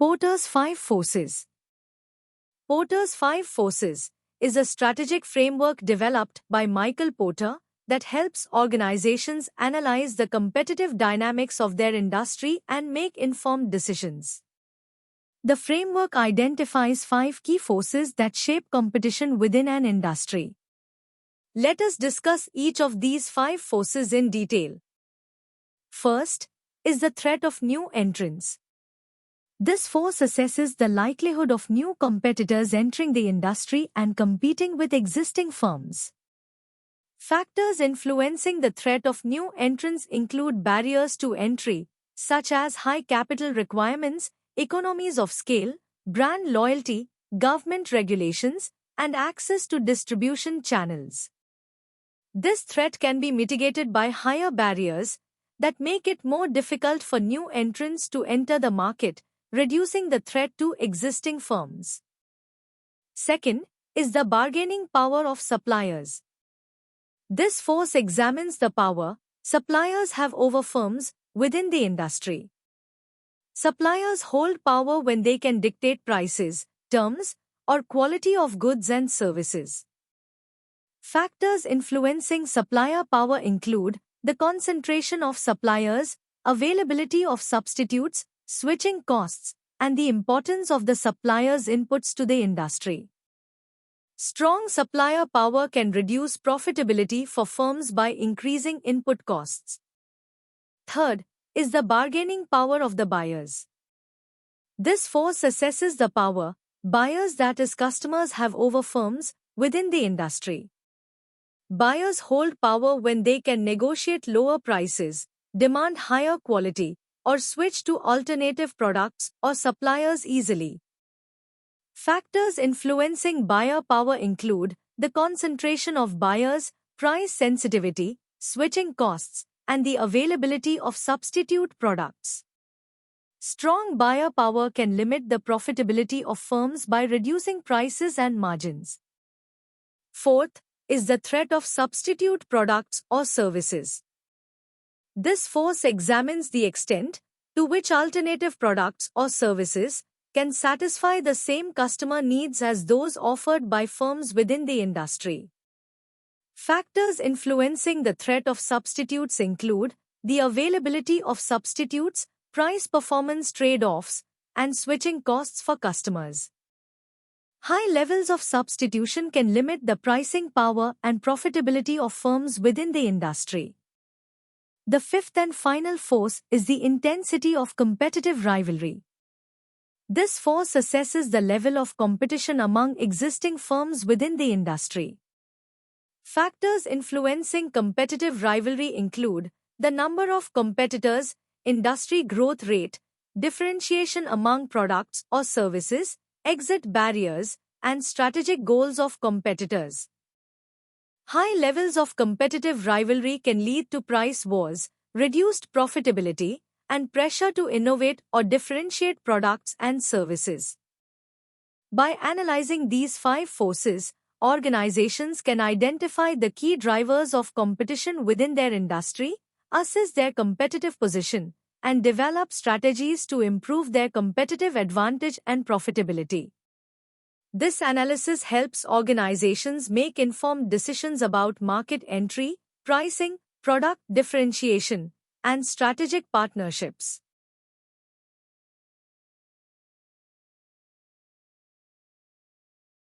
Porter's 5 Forces. Porter's 5 Forces is a strategic framework developed by Michael Porter that helps organizations analyze the competitive dynamics of their industry and make informed decisions. The framework identifies 5 key forces that shape competition within an industry. Let us discuss each of these 5 forces in detail. First is the threat of new entrants. This force assesses the likelihood of new competitors entering the industry and competing with existing firms. Factors influencing the threat of new entrants include barriers to entry, such as high capital requirements, economies of scale, brand loyalty, government regulations, and access to distribution channels. This threat can be mitigated by higher barriers that make it more difficult for new entrants to enter the market, reducing the threat to existing firms. Second is the bargaining power of suppliers. This force examines the power suppliers have over firms within the industry. Suppliers hold power when they can dictate prices, terms, or quality of goods and services. Factors influencing supplier power include the concentration of suppliers, availability of substitutes, switching costs, and the importance of the supplier's inputs to the industry. Strong supplier power can reduce profitability for firms by increasing input costs. Third is the bargaining power of the buyers. This force assesses the power buyers, that is, customers, have over firms within the industry. Buyers hold power when they can negotiate lower prices, demand higher quality, or switch to alternative products or suppliers easily. Factors influencing buyer power include the concentration of buyers, price sensitivity, switching costs, and the availability of substitute products. Strong buyer power can limit the profitability of firms by reducing prices and margins. Fourth is the threat of substitute products or services. This force examines the extent to which alternative products or services can satisfy the same customer needs as those offered by firms within the industry. Factors influencing the threat of substitutes include the availability of substitutes, price-performance trade-offs, and switching costs for customers. High levels of substitution can limit the pricing power and profitability of firms within the industry. The fifth and final force is the intensity of competitive rivalry. This force assesses the level of competition among existing firms within the industry. Factors influencing competitive rivalry include the number of competitors, industry growth rate, differentiation among products or services, exit barriers, and strategic goals of competitors. High levels of competitive rivalry can lead to price wars, reduced profitability, and pressure to innovate or differentiate products and services. By analyzing these 5 forces, organizations can identify the key drivers of competition within their industry, assess their competitive position, and develop strategies to improve their competitive advantage and profitability. This analysis helps organizations make informed decisions about market entry, pricing, product differentiation, and strategic partnerships.